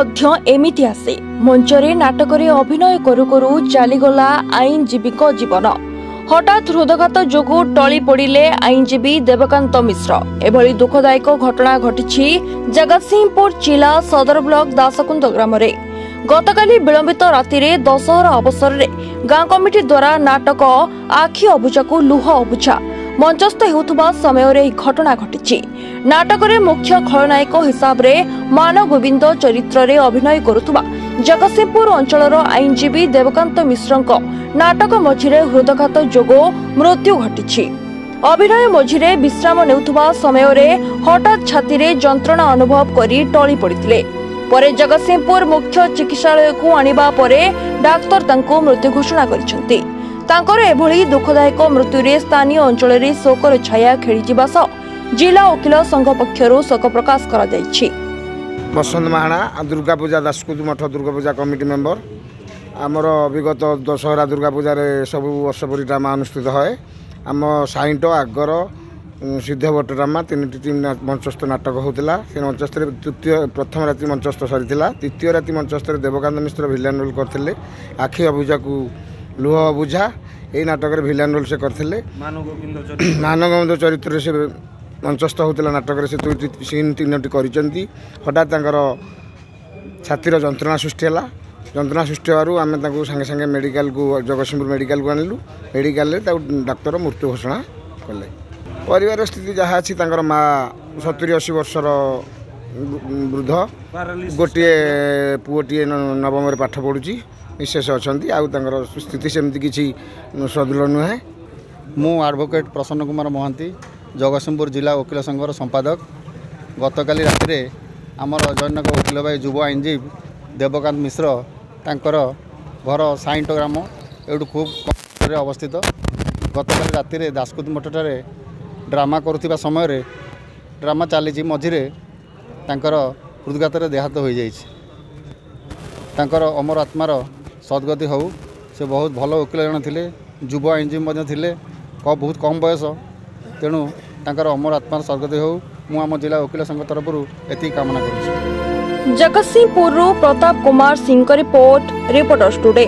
एमिति आसे मंचरे नाटकरे अभिनय करू करू चलीगला आईनजीवी जीवन। हठात हृदघात जोगु टली पड़िले आईनजीवी देवकांत मिश्र। एभली दुखदायक घटना घटी जगतसिंहपुर जिला सदर ब्लॉक दासकुंद ग्राम। गतकाली विलंबित राति दशहरा अवसर में गाँ कमिटी द्वारा नाटक आखि अबुझा को लुह अबुझा मंचस्थ होउथबा समय रे घटना घटी। नाटक रे मुख्य खलनायक हिसाब रे मान गोविंद चरित्र रे अभिनय करुथबा जगतसिंहपुर अंचलर आईनजीवी देवकांत मिश्रक नाटक मझिरे हृदघात जोगो मृत्यु घटी। अभिनय मझिरे विश्राम नेउथबा समय रे हठात छाती रे जंत्रणा अनुभव करी टली पड़िथिले। परे जगतसिंहपुर मुख्य चिकित्सालय को आनिबा परे डाक्तर तांको मृत्यु घोषणा करिसेंती। तांकर एभली दुखदायक मृत्यु रे स्थानीय अंचल रे शोकर छाया खेली जिबा सह जिला वकील संघ पक्षरु शोक प्रकाश करा जायछि। बसंत महाना दुर्गा पूजा दासकुद मठ दुर्गा पूजा कमिटी मेंबर आमर विगत दशहरा दुर्गा पूजा रे सब वर्ष परी ड्रामा अनुष्ठित है। आम साइंट आगर सिद्धवट ड्रामा तीन मंचस्थ नाटक होता। से मंचस्थ तृतीय प्रथम राति मंचस्थ सरी तृतीय राति मंचस्थ देवकांत मिश्र भिलेन रोल करते। आखि अबुझा को लुह अबुझा यही नाटक भिलेन रोल से करते। मानव चरित्र से मंचस्थ होता नाटक से सीन तीनोटी कर हठात छातीर जंत्रणा सृष्टि है। जंत्रणा सृष्टि होवारू आम सांगे सांगे मेडिकल को जगतसिंहपुर मेडिकल को आनिलु। मेडिकल डाक्तर मृत्यु घोषणा कले। परिवार स्थिति जहाँ अच्छी माँ 70-80 वर्षर वृद्ध गोटे पुओटी नवम पाठ पढ़ुची मिसेस अच्छा स्थिति सेमती किसी सदृढ़ नुहे। मु एडवोकेट प्रसन्न कुमार महांती जगतसिंहपुर जिला वकील संघर संपादक। गतकाली राति आमर जैनक वकील भाई युव आईनजीवी देवकांत मिश्र तांकर घर साइंट ग्राम एवं खूब कम अवस्थित। गतकाली राति दासकुद मठटारे ड्रामा करुवा समय ड्रामा चली मझिरे तांकर हृदघात देहांत हो जाकर अमर आत्मार सद्गति हो। से बहुत भल वकील जन थे, युव आईनजीवी थे, बहुत कम बयस। तेणु तांकर अमर आत्मार सद्गति हो मु आम जिला वकील संघ तरफ एति कामना करुछि। Jagatsinghpur Pratap Kumar Singh report reporters today.